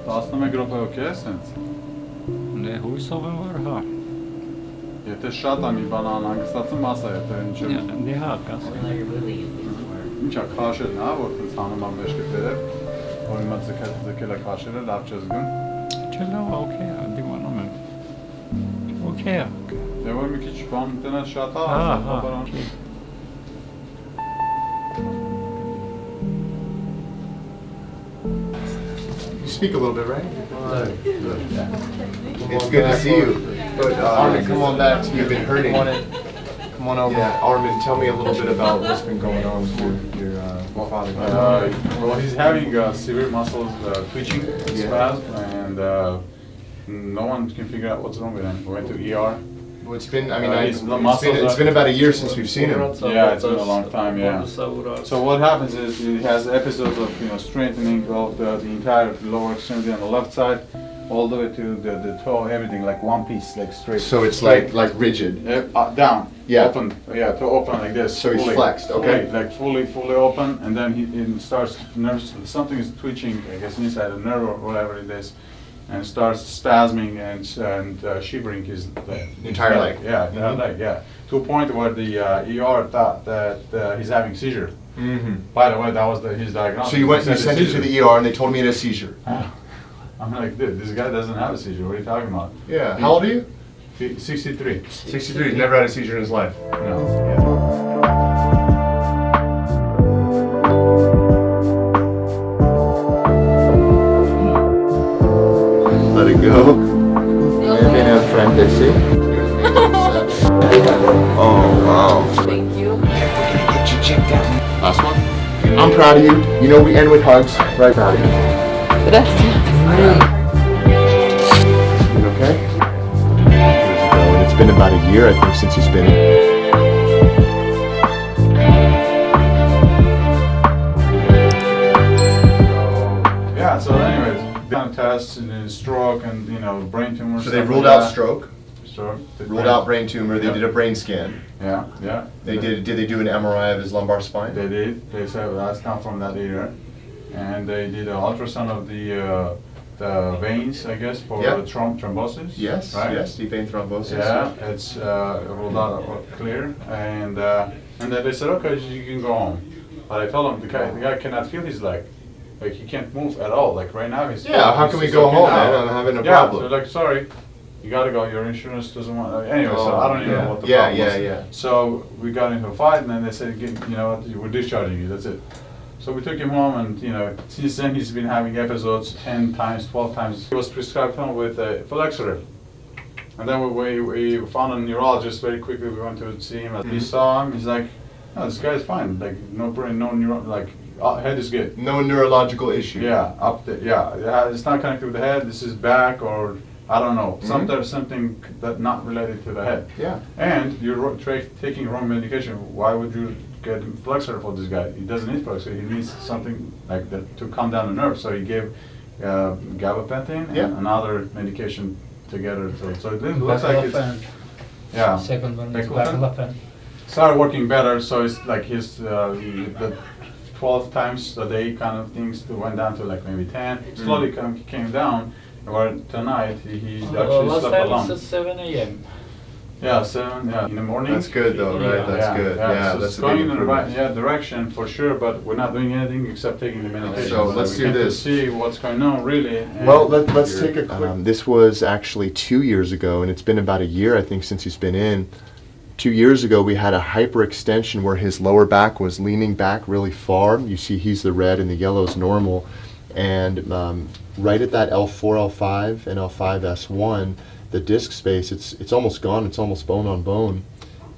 Kasneme grupa okej sen. Ne hushoven var det här. Եթե շատ անի բանան հանգստացում մասա եթե ինչ Ne hakas. ինչա քաշելն հա որ ցանում ամ մեջքը դերել որ հիմա ձգելա քաշելը լավ չես գն Չելա օքեյ, դիմանում եմ։ Օքեյ։ դե որ մի քիչ բան տնա շատ Հա։ You speak a little bit, right? It's good to see you. Armin, come on back. You've been hurting. Come on over. Yeah, Armin, tell me a little bit about what's been going on with your father. Well, he's having severe muscle twitching spasm, and no one can figure out what's wrong with him. We went to ER. Well, it's been, I mean, it's been about a year since we've seen him. Yeah, it's been a long time, yeah. So what happens is he has episodes of strengthening of the entire lower extremity on the left side, all the way to the toe, everything like one piece, like straight. So it's like rigid. Down. Yeah. Open. Yeah, to open like this. So he's flexed. Okay. Like fully open, and then he starts nerves. Something is twitching, I guess, inside the nerve or whatever it is. And starts spasming and shivering his entire leg. Yeah, entire leg. Yeah, to a point where the ER thought that he's having seizure. Mm-hmm. By the way, that was his diagnosis. So you sent him to the ER, and they told me he had a seizure. I'm like, dude, this guy doesn't have a seizure. What are you talking about? Yeah. How old are you? 63. 63. He's never had a seizure in his life. No. Let it go. Maybe a friend they see. Oh wow. Thank you. Get your check down. Last one. I'm proud of you. You know we end with hugs. Right, proud of you. Gracias. You okay? Years ago, and it's been about a year, I think, since he's been in. Yeah. So, anyways, done tests and stroke and brain tumor. So they ruled out stroke. They Ruled out brain tumor. They did a brain scan. Yeah. Did they do an MRI of his lumbar spine? They did. They said that's not from that area, and they did an ultrasound of the veins, I guess, for thrombosis. Yes. Right? Yes. Deep vein thrombosis. Yeah, it's ruled out clear, and then they said, okay, you can go home. But I told him the guy cannot feel his leg. Like he can't move at all. Like right now he's. Yeah. How can we go home, man? I'm having a problem. Yeah. So like, sorry. You gotta go. Your insurance doesn't want. Anyway, so I don't even know what the problem was. Yeah. So we got into a fight, and then they said, you know what, we're discharging you. That's it. So we took him home, and since then he's been having episodes 10 times, 12 times. He was prescribed home with Flexeril, and then we found a neurologist very quickly. We went to see him. He saw him. He's like, "No, this guy's fine. Like no brain, no neuro. Like head is good. No neurological issue. Yeah, up there. Yeah, it's not connected with the head. This is back or." I don't know. Something that not related to the head. Yeah. And you're taking wrong medication. Why would you get Flexer for this guy? He doesn't need Flexer. He needs something like that to calm down the nerves. So he gave gabapentin and another medication together. So it looks like it's Second one is Baclofen. started working better. So it's like his the 12 times a day kind of things went down to like maybe 10. Slowly came down. Or tonight he actually slept alone. It's 7 a.m. Yeah, 7 in the morning. That's good though, right? That's good. Yeah, so that's it's a going big in the right improvement. direction for sure, but we're not doing anything except taking the medication. So let's do this. To see what's going on really. Well, let's take a quick. This was actually 2 years ago, and it's been about a year, I think, since he's been in. 2 years ago, we had a hyperextension where his lower back was leaning back really far. You see, he's the red and the yellow is normal. And right at that L4, L5, and L5S1, the disc space, it's almost gone. It's almost bone on bone.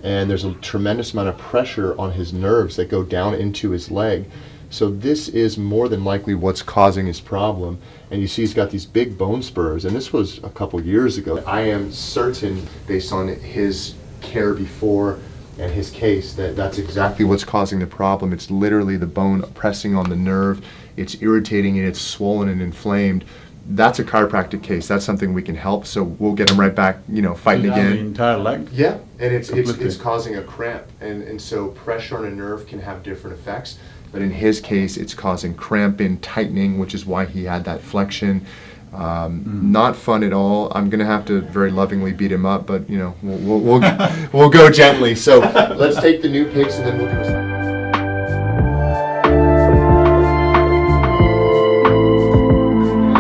And there's a tremendous amount of pressure on his nerves that go down into his leg. So this is more than likely what's causing his problem. And you see he's got these big bone spurs. And this was a couple years ago. I am certain, based on his care before and his case, that that's exactly what's causing the problem. It's literally the bone pressing on the nerve. It's irritating and it's swollen and inflamed. That's a chiropractic case. That's something we can help. So we'll get him right back, fighting again. The entire leg? Yeah, and it's causing a cramp. And so pressure on a nerve can have different effects. But in his case, it's causing cramping, tightening, which is why he had that flexion. Not fun at all. I'm gonna have to very lovingly beat him up, but you know, we'll go gently. So let's take the new pics and then we'll do a slide.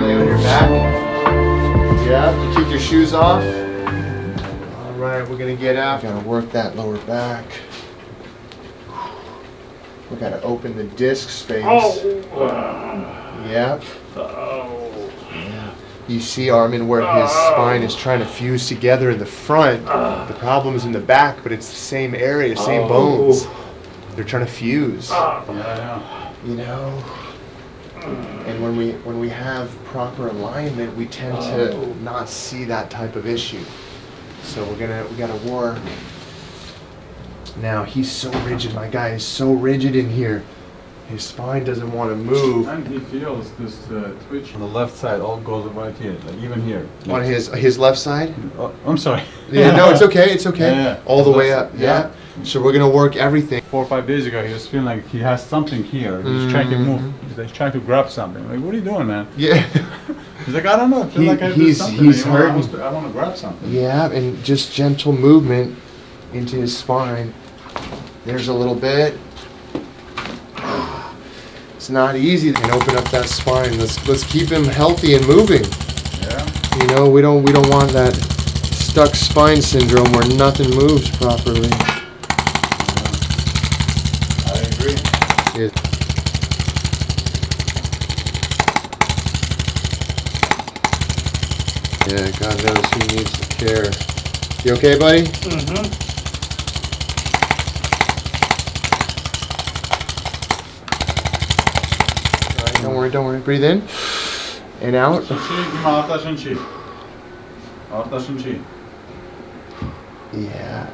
Lay on your back. Yeah, you keep your shoes off. All right, we're gonna get out. Gotta work that lower back. We gotta open the disc space. Yeah. Yeah. You see, Armin, where his spine is trying to fuse together in the front. The problem is in the back, but it's the same area, same bones. They're trying to fuse. You know. And when we have proper alignment, we tend to not see that type of issue. So we gotta work. Now he's so rigid. My guy is so rigid in here. His spine doesn't want to move. And he feels this twitch on the left side all goes right here, like even here. On his left side? Oh, I'm sorry. Yeah, no, it's okay. It's okay. Yeah. All the way up. Yeah. So we're gonna work everything. 4 or 5 days ago, he was feeling like he has something here. He's trying to move. He's trying to grab something. Like, what are you doing, man? Yeah. He's like, I don't know. I feel like I do something. He's hurting. I want to grab something. Yeah, and just gentle movement into his spine. There's a little bit. It's not easy. And open up that spine. Let's keep him healthy and moving. Yeah. You know, we don't want that stuck spine syndrome where nothing moves properly. I agree. Yeah, God knows he needs the care. You okay, buddy? All right, don't worry. Breathe in and out. Yeah.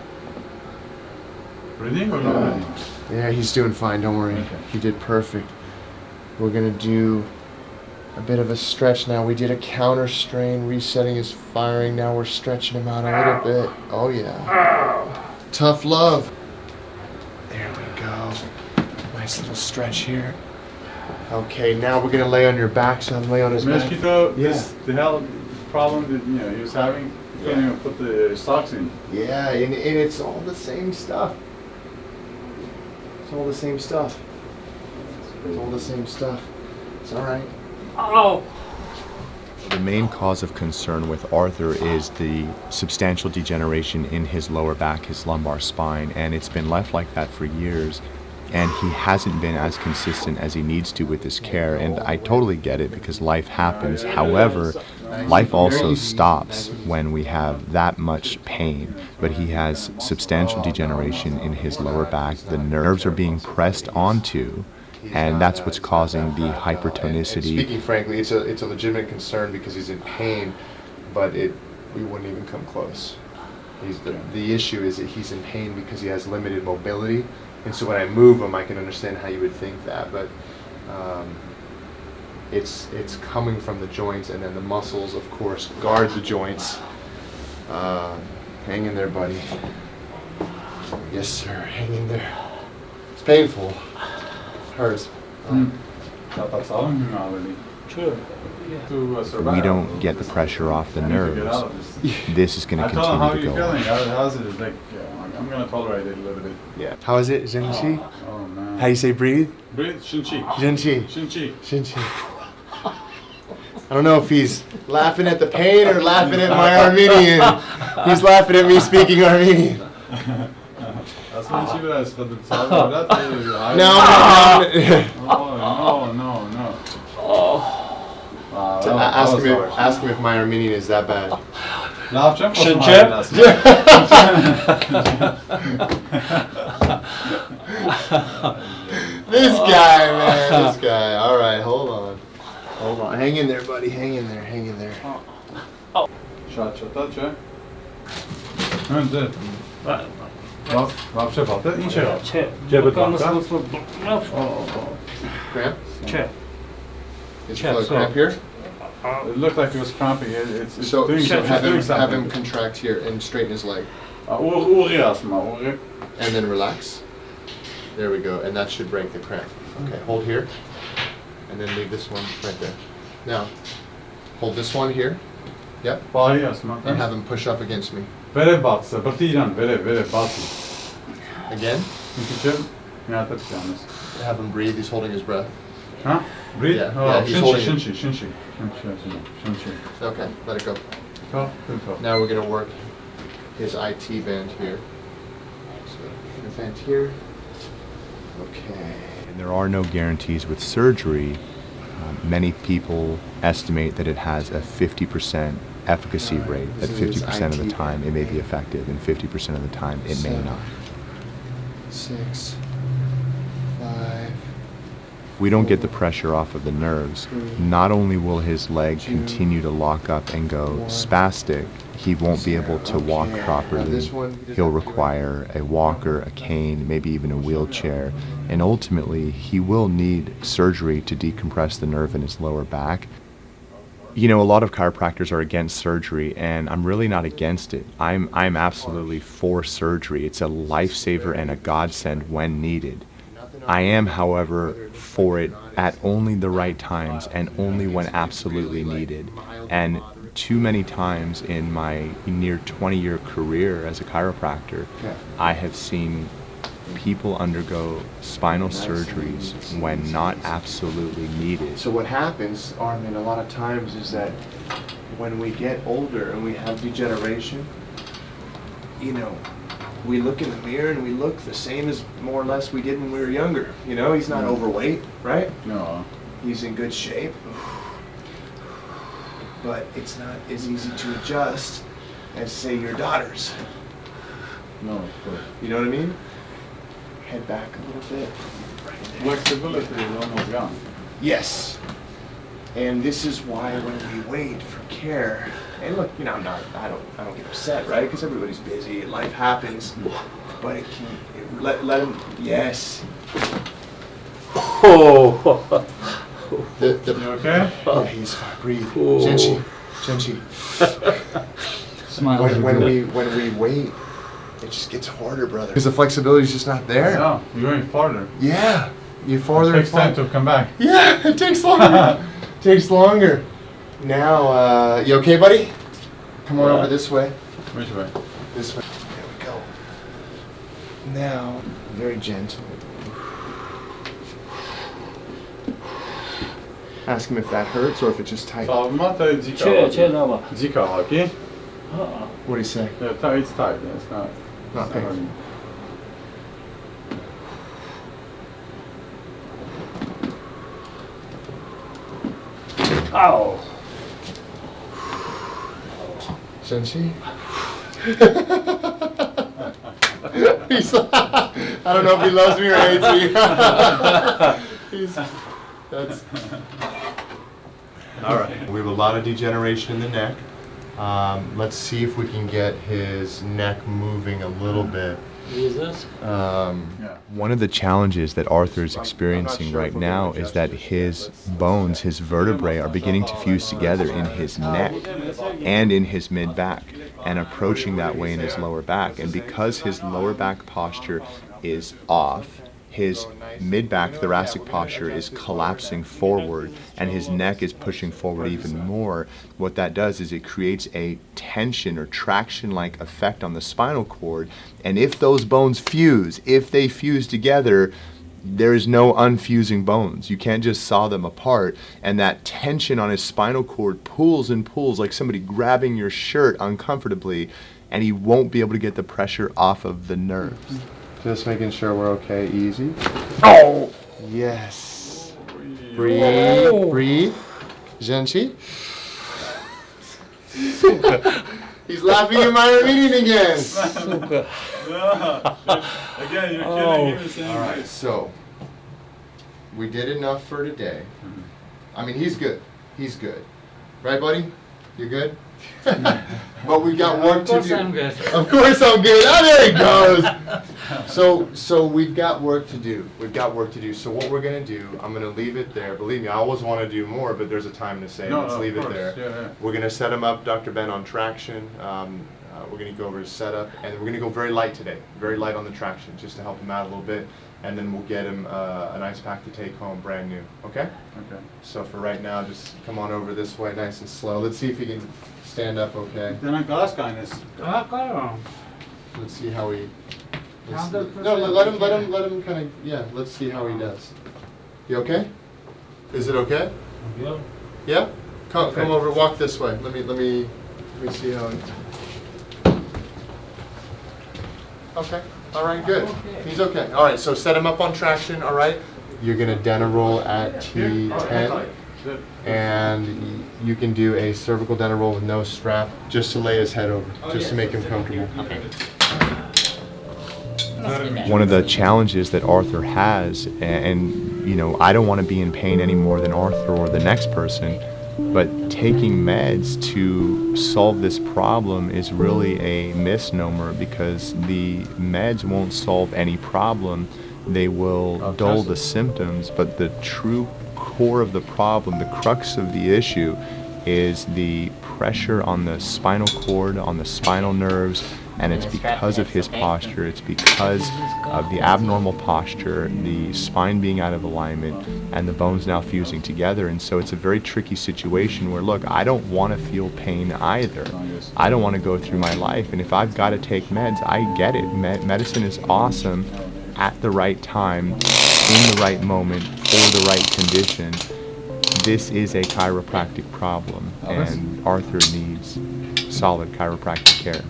Breathing or not breathing? Yeah, he's doing fine, don't worry. Okay. He did perfect. We're gonna do a bit of a stretch now. We did a counter strain, resetting his firing. Now we're stretching him out a little bit. Oh yeah. Tough love. There we go. Nice little stretch here. Okay, now we're gonna lay on your back, son. Lay on his back. Mosquito, Yeah. the hell problem that he was having, he couldn't even put the socks in. Yeah, and it's all the same stuff. It's all the same stuff. It's all the same stuff. It's all right. The main cause of concern with Arthur is the substantial degeneration in his lower back, his lumbar spine, and it's been left like that for years. And he hasn't been as consistent as he needs to with his care, and I totally get it because life happens. However, life also stops when we have that much pain. But he has substantial degeneration in his lower back. The nerves are being pressed onto, and that's what's causing the hypertonicity. Speaking frankly, it's a legitimate concern because he's in pain, but we wouldn't even come close. The issue is that he's in pain because he has limited mobility. And so when I move him, I can understand how you would think that, but it's coming from the joints, and then the muscles, of course, guard the joints. Hang in there, buddy. Yes, sir. Hang in there. It's painful. Hurts. We don't get the pressure off the nerves. This is going to continue to go on. How are you feeling? How's it? It's like, I'm going to tolerate it a little bit. Yeah. How is it? Zhenqi? Oh, man. How do you say breathe? Breathe, Shinchi. Zhenqi. Shinchi. Shinchi. I don't know if he's laughing at the pain or laughing at my Armenian. He's laughing at me speaking Armenian. No. Ask him if my Armenian is that bad. This guy, man. This guy. All right, hold on. Hang in there, buddy. Hang in there. Cramp? Is it cramp here? It looked like it was cramping. It's So doing have something. him contract here and straighten his leg. And then relax. There we go. And that should break the cramp. Okay, hold here. And then leave this one right there. Now, Hold this one here. Yep. Pahı asmak. And have him push up against me. Vere batsa, batiran, vere batsa. Again. Çünkü ya da yalnız. Have him breathe. He's holding his breath. Huh? Breathe? Yeah, Oh, yeah, he's holding it. Shinshi. Okay, let it go. Go. Now we're gonna work his IT band here. So, the band here. Okay. And there are no guarantees with surgery. Many people estimate that it has a 50% efficacy rate. That 50% of the time it may be effective, and 50% of the time it may not. 6, 5. If we don't get the pressure off of the nerves, not only will his leg continue to lock up and go spastic, he won't be able to walk properly. He'll require a walker, a cane, maybe even a wheelchair, and ultimately he will need surgery to decompress the nerve in his lower back. You know, a lot of chiropractors are against surgery, and I'm really not against it. I'm absolutely for surgery. It's a lifesaver and a godsend when needed. I am, however, for it at only the right times and only when absolutely needed. And too many times in my near 20-year career as a chiropractor, I have seen people undergo spinal surgeries when not absolutely needed. So what happens, Armin, a lot of times is that when we get older and we have degeneration, you know, we look in the mirror and we look the same as more or less we did when we were younger. You know, he's not overweight, right? No. He's in good shape. But it's not as easy to adjust as, say, your daughter's. No, of course. You know what I mean? Head back a little bit. Flexibility is almost gone. Yes. And this is why when we wait for care, and look, you know, I don't get upset, right? Because everybody's busy, life happens. But it can, let him, yes. Oh. You okay? Yeah, he's fine. Breathe. Genshi. Smile. When we wait, it just gets harder, brother. Because the flexibility's just not there. No, you're going farther. Yeah. You farther. It takes time to come back. Yeah, it takes longer. Takes longer. Now, you okay, buddy? Come on over this way. Which way? This way. There we go. Now, very gentle. Ask him if that hurts or if it's just tight. Savunma da dzika. Chill. Dzika haki. What do you say? Yeah, it's tight. It's not. Not painful. Ow. Senshi? He's, I don't know if he loves me or hates me. That's all right. We have a lot of degeneration in the neck. Let's see if we can get his neck moving a little bit. One of the challenges that Arthur is experiencing right now is that his bones, his vertebrae, are beginning to fuse together in his neck and in his mid-back and approaching that way in his lower back. And because his lower back posture is off, his mid-back thoracic posture is collapsing forward and his neck is pushing forward even more. What that does is it creates a tension or traction-like effect on the spinal cord, and if those bones fuse, if they fuse together, there is no unfusing bones. You can't just saw them apart, and that tension on his spinal cord pulls and pulls like somebody grabbing your shirt uncomfortably, and he won't be able to get the pressure off of the nerves. Just making sure we're okay. Easy. Oh! Yes. Breathe. Oh. Breathe. Genshi. He's laughing at my meeting again. Again, you're killing him. All right, so we did enough for today. I mean, he's good. He's good. Right, buddy? You good? But we've got work to do. Of course I'm good. Of course I'm good. Oh, there he goes. So we've got work to do. We've got work to do. So what we're gonna do, I'm gonna leave it there. Believe me, I always want to do more, but there's a time to say, let's leave it there. Yeah. We're gonna set him up, Dr. Ben, on traction. We're gonna go over his setup, and we're gonna go very light today. Very light on the traction, just to help him out a little bit. and then we'll get him an ice pack to take home brand new, okay? Okay. So for right now, just come on over this way nice and slow. Let's see if he can stand up okay. Then I glass kindness. Let's see how he... 100% No, let him kind of, yeah, let's see how he does. You okay? Is it okay? Yeah. Yeah? Come Okay. over, walk this way. Let me see how he... Okay, all right, good. Okay. He's okay. All right, so set him up on traction, all right? You're gonna dental roll at T10, Good. and you can do a cervical dental roll with no strap, just to lay his head over, just to make him comfortable. One of the challenges that Arthur has, and you know, I don't want to be in pain any more than Arthur or the next person, but taking meds to solve this problem is really a misnomer, because the meds won't solve any problem. They will dull the symptoms, but the true core of the problem, the crux of the issue, is the pressure on the spinal cord, on the spinal nerves, and it's because of his posture. It's because of the abnormal posture, the spine being out of alignment, and the bones now fusing together. And so it's a very tricky situation where, look, I don't want to feel pain either. I don't want to go through my life. And if I've got to take meds, I get it. Medicine is awesome at the right time, in the right moment, for the right condition. This is a chiropractic problem, and Arthur needs solid chiropractic care.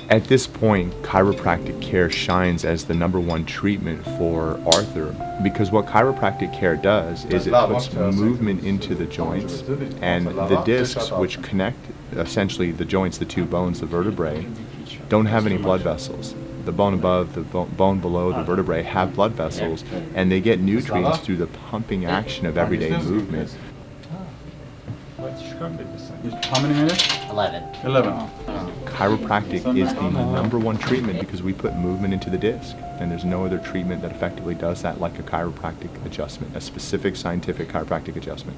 At this point, chiropractic care shines as the #1 treatment for Arthur, because what chiropractic care does is it puts movement into the joints, and the discs, which connect essentially the joints, the two bones, the vertebrae, don't have any blood vessels. The bone above, the bone below, the vertebrae have blood vessels, and they get nutrients through the pumping action of everyday movement. How many minutes? 11. 11. Chiropractic is the #1 treatment because we put movement into the disc, and there's no other treatment that effectively does that like a chiropractic adjustment, a specific scientific chiropractic adjustment.